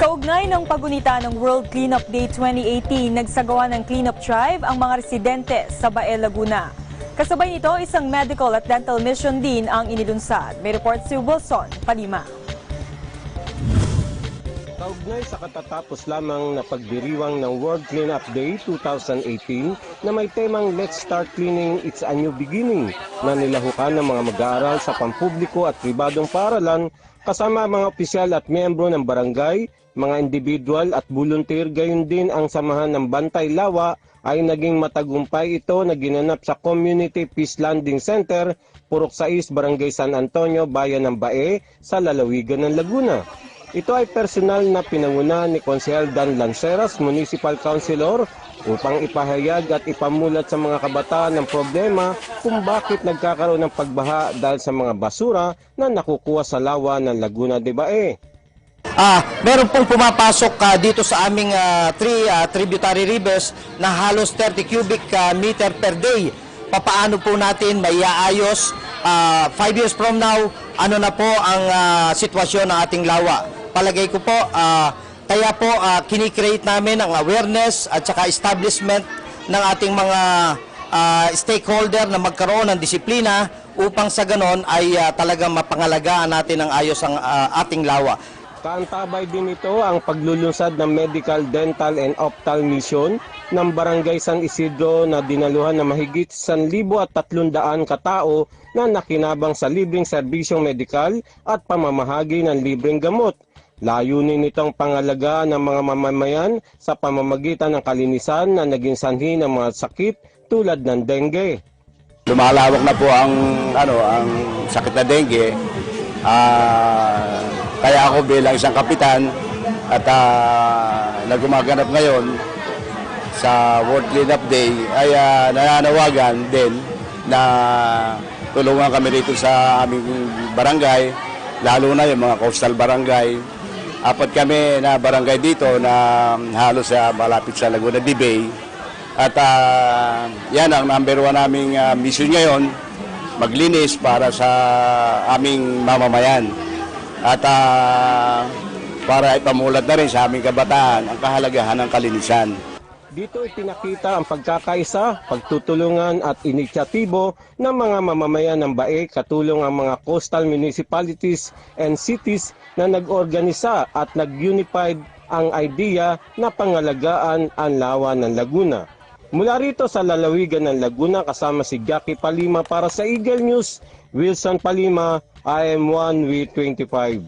Kaugnay ng pagunita ng World Cleanup Day 2018, nagsagawa ng cleanup drive ang mga residente sa Bae, Laguna. Kasabay nito, isang medical at dental mission din ang inilunsad. May report si Wilson Palima. Kaugnay sa katatapos lamang na pagdiriwang ng World Cleanup Day 2018 na may temang Let's Start Cleaning, It's a New Beginning na nilahukan ng mga mag-aaral sa pampubliko at pribadong paaralan kasama mga opisyal at miyembro ng barangay, mga individual at volunteer, gayon din ang samahan ng Bantay Lawa ay naging matagumpay ito na ginanap sa Community Peace Landing Center, Purok 6, Barangay San Antonio, Bayan ng Bae, sa lalawigan ng Laguna. Ito ay personal na pinanguna ni Konsehal Dan Lanceras, Municipal Councilor, upang ipahayag at ipamulat sa mga kabataan ng problema kung bakit nagkakaroon ng pagbaha dahil sa mga basura na nakukuha sa lawa ng Laguna de Bae. Meron pong pumapasok dito sa aming tributary rivers na halos 30 cubic meter per day. Papaano po natin maiaayos 5 years from now, ano na po ang sitwasyon ng ating lawa? Palagay ko po, kaya po kinikreate namin ang awareness at saka establishment ng ating mga stakeholder na magkaroon ng disiplina upang sa ganon ay talagang mapangalagaan natin ang ayos ang ating lawa. Kaantabay din ito ang paglulunsad ng Medical, Dental and Optal Mission ng Barangay San Isidro na dinaluhan na mahigit 1,300 katao na nakinabang sa libreng serbisyong medikal at pamamahagi ng libreng gamot. Layunin nitong pangalagaan ng mga mamamayan sa pamamagitan ng kalinisan na naging sanhi ng mga sakit tulad ng dengue. Lumalawak na po ang sakit na dengue. Kaya ako bilang isang kapitan at nagumaganap ngayon sa World Cleanup Day ay nananawagan din na tulungan kami rito sa aming barangay, lalo na yung mga coastal barangay. Apat kami na barangay dito na halos malapit sa Laguna de Bay. At yan ang number 1 naming mission ngayon, maglinis para sa aming mamamayan. At para ipamulat na rin sa aming kabataan ang kahalagahan ng kalinisan. Dito ipinakita ang pagkakaisa, pagtutulungan at inisyatibo ng mga mamamayan ng Bae, katulong ang mga coastal municipalities and cities na nag-organisa at nag-unified ang idea na pangalagaan ang lawa ng Laguna. Mula rito sa lalawigan ng Laguna, kasama si Jackie Palima para sa Eagle News, Wilson Palima, IM1 V25.